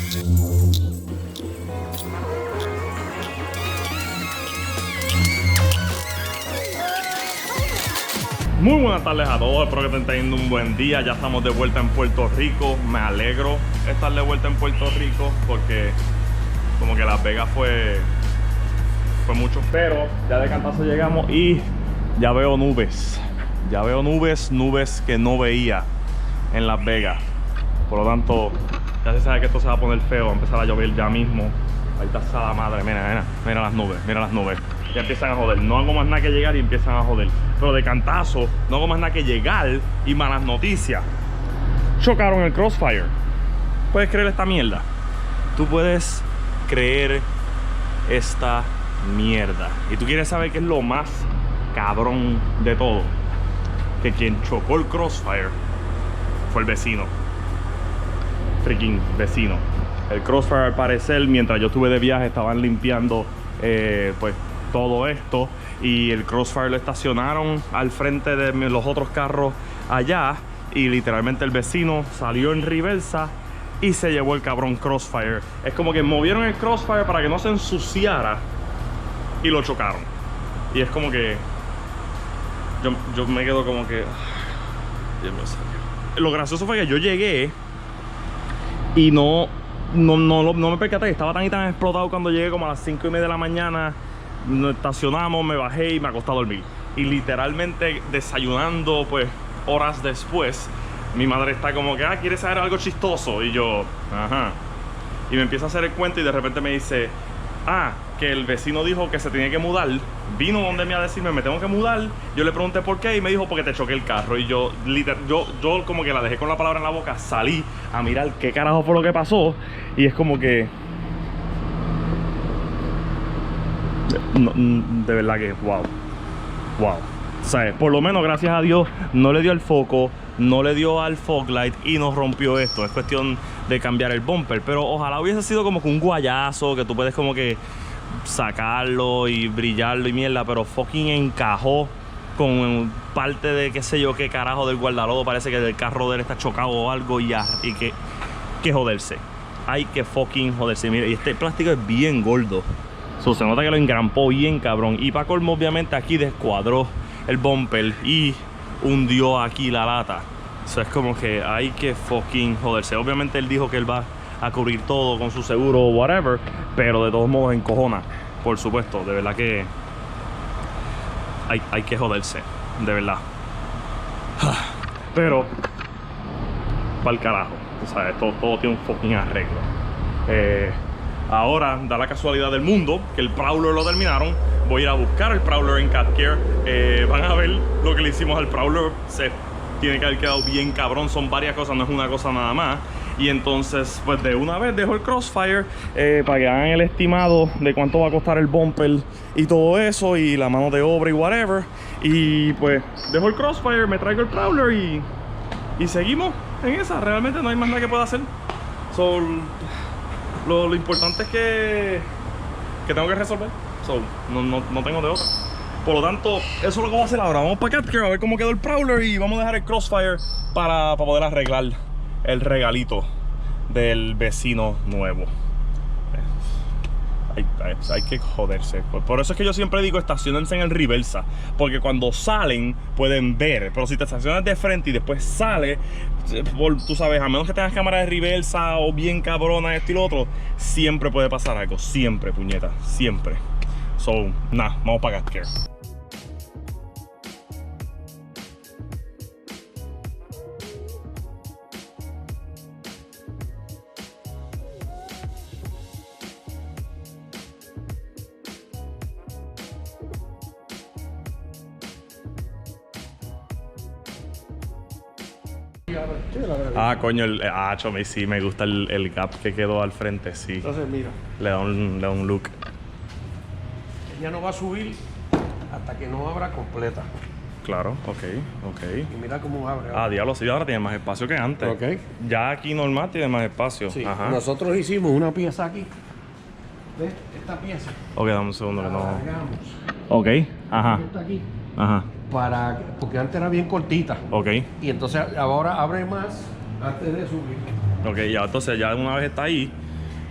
Muy buenas tardes a todos, espero que estén teniendo un buen día. Ya estamos de vuelta en Puerto Rico. Me alegro estar de vuelta en Puerto Rico porque como que Las Vegas fue mucho. Pero ya de cantazo llegamos y ya veo nubes. Ya veo nubes que no veía en Las Vegas. Por lo tanto, ya se sabe que esto se va a poner feo, va a empezar a llover ya mismo. Ahí está la madre, mira las nubes. Ya empiezan a joder, no hago más nada que llegar y empiezan a joder. Pero de cantazo, no hago más nada que llegar y malas noticias. Chocaron el Crossfire. ¿Puedes creer esta mierda? Tú puedes creer esta mierda. Y tú quieres saber qué es lo más cabrón de todo. Que quien chocó el Crossfire fue el vecino. Freaking vecino. El Crossfire, al parecer, mientras yo estuve de viaje, estaban limpiando pues todo esto, y el Crossfire lo estacionaron al frente de los otros carros allá, y literalmente el vecino salió en reversa y se llevó el cabrón Crossfire. Es como que movieron el Crossfire para que no se ensuciara y lo chocaron. Y es como que yo me quedo como que lo gracioso fue que yo llegué y no me percaté, estaba tan y tan explotado cuando llegué como a las 5:30 de la mañana. Nos estacionamos, me bajé y me acosté a dormir. Y literalmente desayunando, pues, horas después, mi madre está como que, ¿quieres saber algo chistoso? Y yo, ajá. Y me empieza a hacer el cuento y de repente me dice, que el vecino dijo que se tenía que mudar. Vino donde me a decirme, me tengo que mudar. Yo le pregunté por qué y me dijo, porque te choqué el carro. Y yo como que la dejé con la palabra en la boca, salí a mirar qué carajo fue lo que pasó. Y es como que... No, de verdad que wow. O sea, por lo menos gracias a Dios no le dio al foco, no le dio al fog light y nos rompió esto. Es cuestión de cambiar el bumper, pero ojalá hubiese sido como que un guayazo que tú puedes como que sacarlo y brillarlo y mierda, pero fucking encajó con parte de qué sé yo qué carajo del guardalodo. Parece que el carro de él está chocado o algo y que joderse. Hay que fucking joderse. Mira, y este plástico es bien gordo. Se nota que lo engrampó bien cabrón. Y para colmo, obviamente aquí descuadró el bumper y hundió aquí la lata. Eso es como que hay que fucking joderse. Obviamente él dijo que él va a cubrir todo con su seguro o whatever, pero de todos modos encojona, por supuesto. De verdad que hay que joderse, de verdad. Pero para el carajo, o sea, todo tiene un fucking arreglo. Ahora da la casualidad del mundo que el Prowler lo terminaron. Voy a ir a buscar el Prowler en Cat Care. Van a ver lo que le hicimos al Prowler. Se tiene que haber quedado bien cabrón. Son varias cosas, no es una cosa nada más. Y entonces, pues de una vez dejo el Crossfire para que hagan el estimado de cuánto va a costar el bumper y todo eso, y la mano de obra y whatever. Y pues dejo el Crossfire, me traigo el Prowler y seguimos en esa. Realmente no hay más nada que pueda hacer. Lo importante es que tengo que resolver. No tengo de otra. Por lo tanto, eso es lo que voy a hacer ahora. Vamos para Cat Care a ver cómo quedó el Prowler y vamos a dejar el Crossfire para poder arreglar el regalito del vecino nuevo. Hay que joderse. Por eso es que yo siempre digo, estacionense en el reversa, porque cuando salen pueden ver. Pero si te estacionas de frente y después sale, tú sabes, a menos que tengas cámara de reversa o bien cabrona, esto y lo otro, siempre puede pasar algo. Siempre, puñeta, siempre. Nada, vamos para Cat Care. Coño, sí, me gusta el gap que quedó al frente, sí. Entonces, mira. Le da un look. Ella no va a subir hasta que no abra completa. Claro, ok. Y mira cómo abre. Diablo, sí, ahora tiene más espacio que antes. Ok. Ya aquí normal tiene más espacio. Sí. Ajá. Nosotros hicimos una pieza aquí. ¿Ves? Esta pieza. Ok, dame un segundo que no. Alargamos. Ok, ajá. Esta aquí. Ajá. Porque antes era bien cortita. Ok. Y entonces ahora abre más antes de subir. Ok, ya entonces ya una vez está ahí,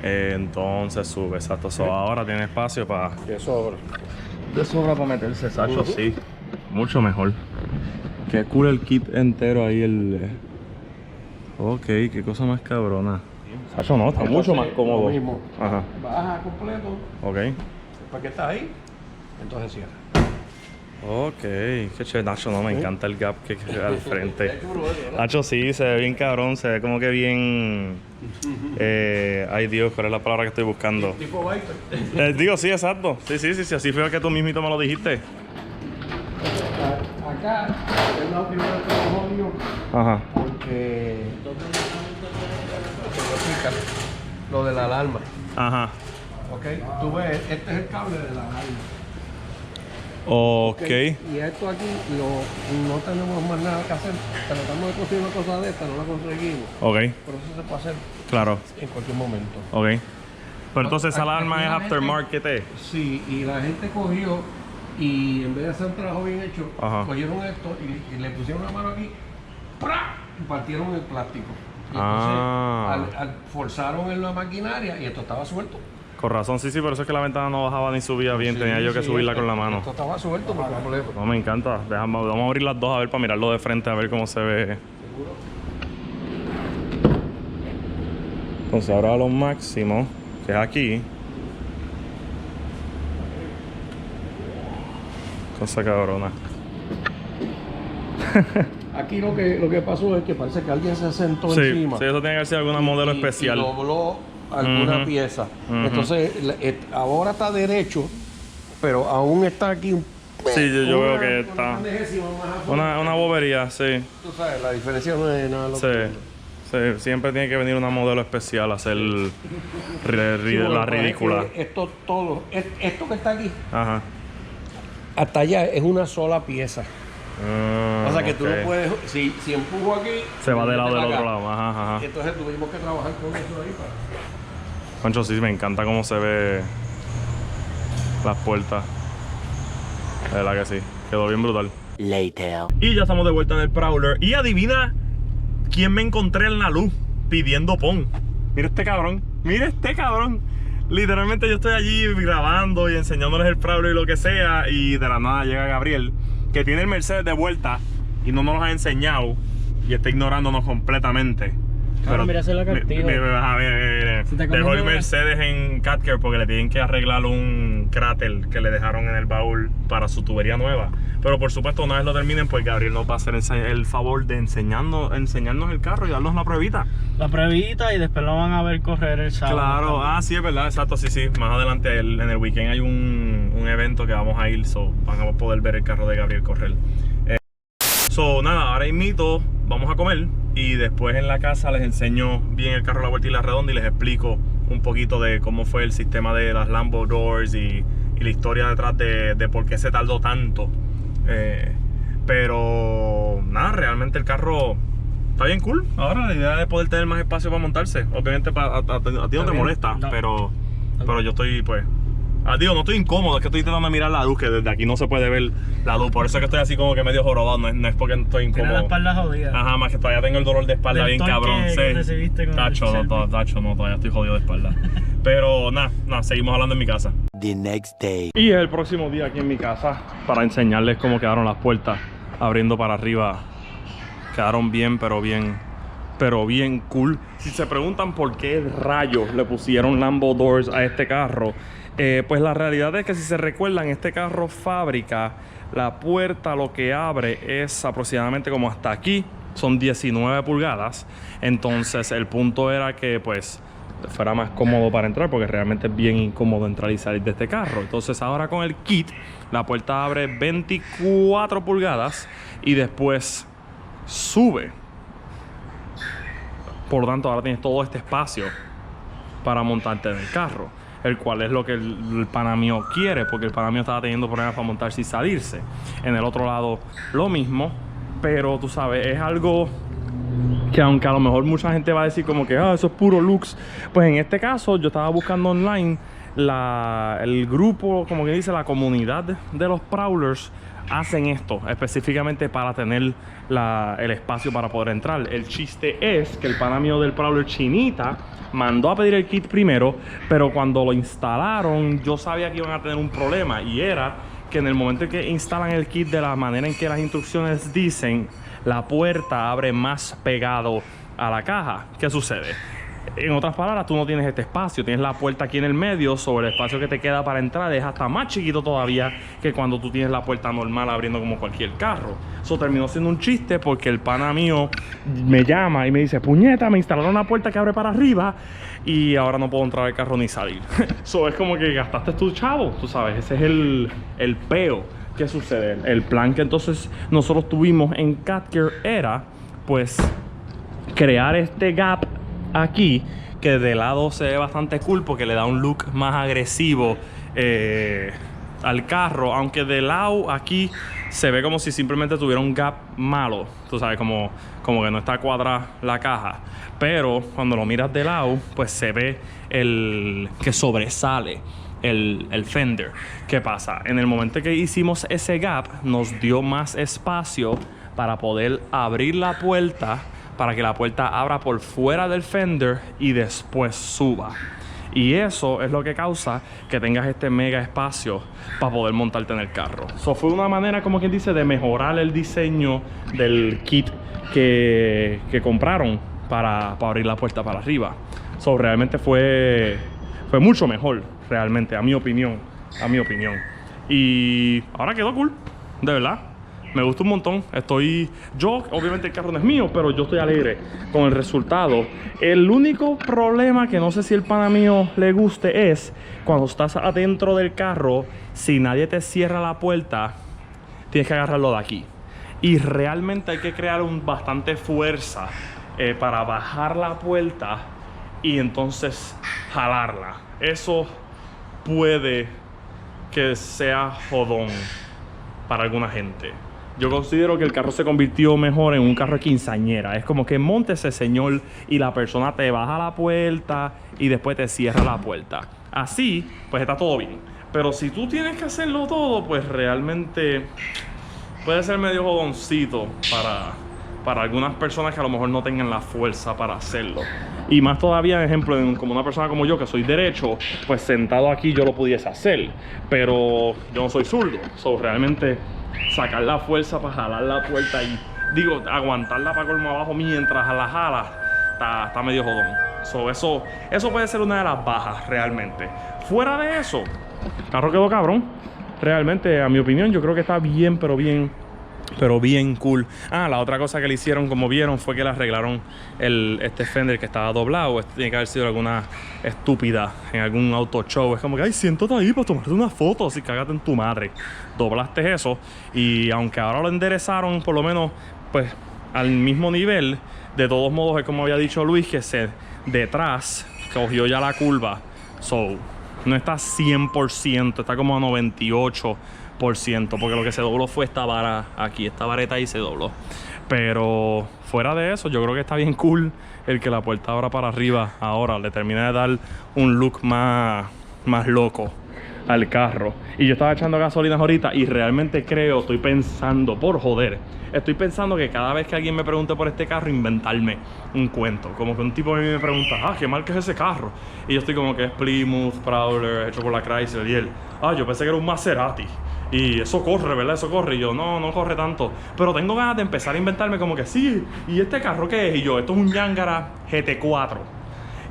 Entonces sube, exacto. So, ahora tiene espacio para... De sobra. De sobra para meterse, Sacho, sí. Mucho mejor. Qué cool el kit entero ahí, el... Ok, qué cosa más cabrona. Sacho, no, está mucho más cómodo. Lo mismo. Ajá. Baja completo. Ok. ¿Para qué estás ahí? Entonces cierra. Ok, qué chévere. Nacho, no, me encanta el gap que al frente. Nacho, sí, se ve bien cabrón, se ve como que bien... ay Dios, ¿cuál es la palabra que estoy buscando? Tipo Viper. Digo, sí, exacto. Sí, así fue que tú mismito me lo dijiste. Acá es la primera vez que lo jodido Ajá. porque lo de la alarma. Ajá. Ok, tú ves, este es el cable de la alarma. Ok. Y esto aquí no tenemos más nada que hacer. Tratamos de conseguir una cosa de esta, no la conseguimos. Ok, Pero eso se puede hacer claro. en cualquier momento. Ok. Pero entonces esa alarma Aquí es la aftermarket, ¿eh? Sí, y la gente cogió y en vez de hacer un trabajo bien hecho, Ajá. cogieron esto y le pusieron la mano aquí, ¡pra! Y partieron el plástico. Y Ah. entonces forzaron en la maquinaria y esto estaba suelto. Con razón, sí, por eso es que la ventana no bajaba ni subía bien, Sí, tenía yo que sí, subirla esto- con la mano. Esto estaba suelto por completo. No, me encanta. Vamos a abrir las dos a ver para mirarlo de frente, a ver cómo se ve. Entonces ahora lo máximo, que es aquí. Cosa cabrona. Aquí lo que pasó es que parece que alguien se sentó Sí, encima. sí, eso tiene que ser alguna modelo especial. Y dobló alguna Ujú. pieza. Ujú. Entonces, ahora está derecho, pero aún está aquí un... Sí, yo veo que una está... pendejésima más afuera. Una bobería, sí. Tú sabes, la diferencia no es nada. Sí, siempre tiene que venir una modelo especial a hacer la ridícula. Esto esto que está aquí, Ajá. hasta allá es una sola pieza. Ah, O sea que tú ok. no puedes, si empujo aquí, Se va del lado mete del para otro acá. lado. Ajá. Entonces tuvimos que trabajar con eso ahí para... Concho, sí, me encanta cómo se ve las puertas. De verdad que sí. Quedó bien brutal. Later. Y ya estamos de vuelta en el Prowler. Y adivina quién me encontré en la luz pidiendo pon. Mira este cabrón. Mira este cabrón. Literalmente yo estoy allí grabando y enseñándoles el Prowler y lo que sea. Y de la nada llega Gabriel, que tiene el Mercedes de vuelta y no nos lo ha enseñado. Y está ignorándonos completamente. Claro, mira, ese es lo que a activo. ver, Se está dejó el comiendo una- Mercedes en Catcare porque le tienen que arreglar un cráter que le dejaron en el baúl para su tubería nueva. Pero por supuesto, una vez lo terminen, pues Gabriel nos va a hacer el favor de enseñarnos el carro y darnos la pruebita. La pruebita y después lo van a ver correr el sábado. Claro, sí, es verdad, exacto, sí. Más adelante en el weekend hay un evento que vamos a ir, van a poder ver el carro de Gabriel correr. Nada, ahora mismo vamos a comer y después en la casa les enseño bien el carro a la vuelta y la redonda y les explico un poquito de cómo fue el sistema de las Lambo Doors y la historia detrás de por qué se tardó tanto. Pero nada, realmente el carro está bien cool. Ahora la idea es poder tener más espacio para montarse. Obviamente a ti no te molesta, No. pero yo estoy pues... digo, no estoy incómodo, es que estoy tratando de mirar la luz, que desde aquí no se puede ver la luz. Por eso es que estoy así como que medio jorobado, no es porque estoy Tiene incómodo. la espalda jodida. Ajá, más que todavía tengo el dolor de espalda Del bien torque cabrón. que recibiste con el Tacho, Shelby. no, todavía estoy jodido de espalda. Pero nada, seguimos hablando en mi casa. The next day. Y es el próximo día aquí en mi casa para enseñarles cómo quedaron las puertas abriendo para arriba. Quedaron bien, pero bien cool. Si se preguntan por qué rayos le pusieron Lambo Doors a este carro, pues la realidad es que si se recuerdan, este carro fábrica, la puerta lo que abre es aproximadamente como hasta aquí, son 19 pulgadas. Entonces el punto era que pues fuera más cómodo para entrar, porque realmente es bien incómodo entrar y salir de este carro. Entonces ahora con el kit la puerta abre 24 pulgadas y después sube. Por lo tanto ahora tienes todo este espacio para montarte en el carro, el cual es lo que el pana mío quiere, porque el pana mío estaba teniendo problemas para montarse y salirse. En el otro lado lo mismo, pero tú sabes, es algo que aunque a lo mejor mucha gente va a decir como que eso es puro looks, pues en este caso yo estaba buscando online el grupo, como que dice, la comunidad de los Prowlers hacen esto específicamente para tener el espacio para poder entrar. El chiste es que el pana mío del Prowler Chinita mandó a pedir el kit primero, pero cuando lo instalaron yo sabía que iban a tener un problema, y era que en el momento en que instalan el kit de la manera en que las instrucciones dicen, la puerta abre más pegado a la caja. ¿Qué sucede? En otras palabras, tú no tienes este espacio, tienes la puerta aquí en el medio, sobre el espacio que te queda para entrar es hasta más chiquito todavía que cuando tú tienes la puerta normal abriendo como cualquier carro. Eso terminó siendo un chiste porque el pana mío me llama y me dice, puñeta, me instalaron una puerta que abre para arriba y ahora no puedo entrar al carro ni salir. Eso es como que gastaste tu chavo, tú sabes, ese es el peo. ¿Qué sucede? El plan que entonces nosotros tuvimos en CatCare era, pues, crear este gap aquí, que de lado se ve bastante cool porque le da un look más agresivo al carro, aunque de lado aquí se ve como si simplemente tuviera un gap malo, tú sabes, como que no está cuadrada la caja, pero cuando lo miras de lado pues se ve que sobresale el fender. ¿Qué pasa? En el momento que hicimos ese gap nos dio más espacio para poder abrir la puerta, para que la puerta abra por fuera del fender y después suba. Y eso es lo que causa que tengas este mega espacio para poder montarte en el carro. Eso fue una manera, como quien dice, de mejorar el diseño del kit que compraron para abrir la puerta para arriba. So, realmente fue mucho mejor, realmente, a mi opinión. Y ahora quedó cool, de verdad. Me gusta un montón. Yo, obviamente el carro no es mío, pero yo estoy alegre con el resultado. El único problema que no sé si el pana mío le guste es cuando estás adentro del carro, si nadie te cierra la puerta, tienes que agarrarlo de aquí. Y realmente hay que crear bastante fuerza para bajar la puerta y entonces jalarla. Eso puede que sea jodón para alguna gente. Yo considero que el carro se convirtió mejor en un carro de quinceañera. Es como que móntese, señor, y la persona te baja la puerta y después te cierra la puerta. Así, pues está todo bien. Pero si tú tienes que hacerlo todo, pues realmente puede ser medio jodoncito para algunas personas que a lo mejor no tengan la fuerza para hacerlo. Y más todavía, ejemplo, como una persona como yo, que soy derecho, pues sentado aquí yo lo pudiese hacer. Pero yo no soy zurdo. So, realmente sacar la fuerza para jalar la puerta y, aguantarla para colmo abajo mientras la jala, está medio jodón. So, eso puede ser una de las bajas, realmente. Fuera de eso, el carro quedó cabrón. Realmente, a mi opinión, yo creo que está bien, pero bien cool. La otra cosa que le hicieron, como vieron, fue que le arreglaron este fender que estaba doblado. Esto tiene que haber sido alguna estúpida en algún auto show. Es como que, ay, siéntate ahí para tomarte una foto, así cágate en tu madre. Doblaste eso y aunque ahora lo enderezaron por lo menos pues al mismo nivel, de todos modos es como había dicho Luis, que detrás cogió ya la curva. So, no está 100%, está como a 98%, porque lo que se dobló fue esta vara aquí, esta vareta ahí se dobló. Pero fuera de eso, yo creo que está bien cool el que la puerta abra para arriba. Ahora le termina de dar un look más loco al carro. Y yo estaba echando gasolina ahorita y realmente estoy pensando, por joder, estoy pensando que cada vez que alguien me pregunte por este carro, inventarme un cuento. Como que un tipo a mí me pregunta, ¿qué marca es ese carro? Y yo estoy como que es Plymouth Prowler, hecho por la Chrysler. Y él, yo pensé que era un Maserati. Y eso corre, ¿verdad? Eso corre. Y yo, no corre tanto. Pero tengo ganas de empezar a inventarme como que sí. ¿Y este carro qué es? Y yo, esto es un Yangara GT4.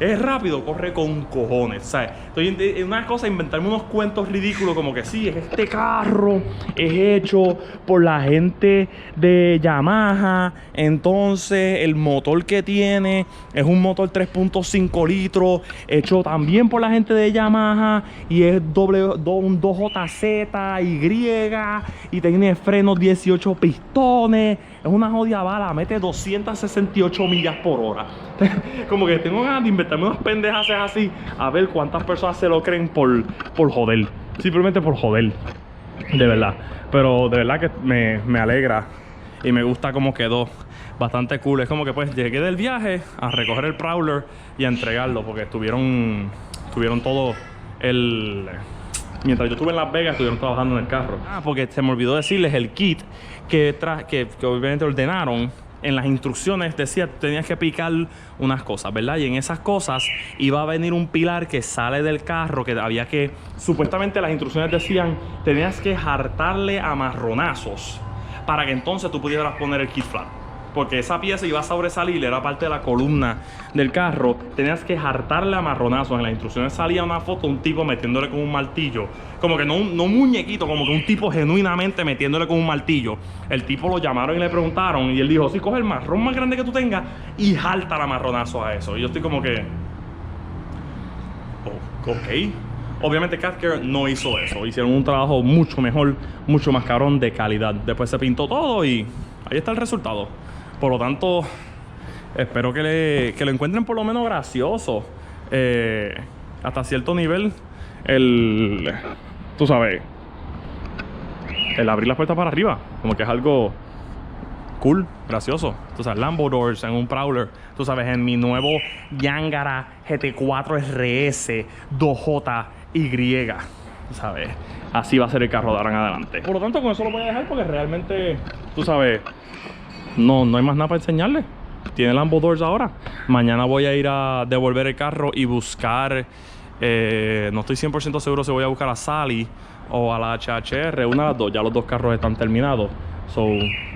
Es rápido, corre con cojones, ¿sabes? Estoy en una cosa, inventarme unos cuentos ridículos como que sí, este carro es hecho por la gente de Yamaha. Entonces el motor que tiene es un motor 3.5 litros hecho también por la gente de Yamaha y es un 2JZ y tiene frenos 18 pistones. Es una jodida bala, mete 268 millas por hora. Como que tengo ganas de inventarme unas pendejas así, a ver cuántas personas se lo creen por joder. Simplemente por joder. De verdad. Pero de verdad que me alegra y me gusta cómo quedó. Bastante cool. Es como que pues llegué del viaje a recoger el Prowler y a entregarlo, porque estuvieron todo mientras yo estuve en Las Vegas, estuvieron trabajando en el carro. Porque se me olvidó decirles el kit que obviamente ordenaron, en las instrucciones decía que tenías que picar unas cosas, ¿verdad? Y en esas cosas iba a venir un pilar que sale del carro, que había que, supuestamente las instrucciones decían, tenías que jartarle a marronazos para que entonces tú pudieras poner el kit flat. Porque esa pieza iba a sobresalir, era parte de la columna del carro. Tenías que jartarle a marronazos. En las instrucciones salía una foto de un tipo metiéndole con un martillo. Como que no un muñequito, como que un tipo genuinamente metiéndole con un martillo. El tipo lo llamaron y le preguntaron. Y él dijo, sí, coge el marrón más grande que tú tengas y jalta la marronazos a eso. Y yo estoy como que... Oh, ok. Obviamente Cat Care no hizo eso. Hicieron un trabajo mucho mejor, mucho más cabrón, de calidad. Después se pintó todo y ahí está el resultado. Por lo tanto, espero que lo encuentren por lo menos gracioso. Hasta cierto nivel, tú sabes, el abrir las puertas para arriba, como que es algo cool, gracioso. Tú sabes, Lambo Doors en un Prowler. Tú sabes, en mi nuevo Yangara GT4 RS 2JY. Tú sabes, así va a ser el carro de ahora en adelante. Por lo tanto, con eso lo voy a dejar porque realmente, tú sabes... No hay más nada para enseñarle. Tiene Lambo Doors ahora. Mañana voy a ir a devolver el carro y buscar... no estoy 100% seguro si voy a buscar a Sally o a la HHR. Una de las dos. Ya los dos carros están terminados. So,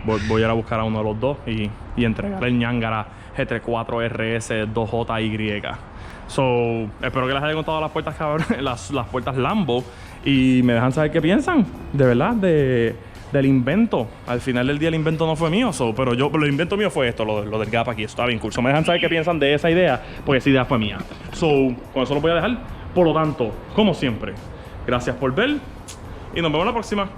voy a ir a buscar a uno de los dos y entregar el Yangara GT4 RS 2JY. So, espero que les haya contado las puertas, las puertas Lambo. Y me dejan saber qué piensan. De verdad, del invento. Al final del día el invento no fue mío, pero el invento mío fue esto, lo del gap aquí. Esto está bien cool. Me dejan saber qué piensan de esa idea, porque esa idea fue mía. Con eso lo voy a dejar. Por lo tanto, como siempre, gracias por ver y nos vemos la próxima.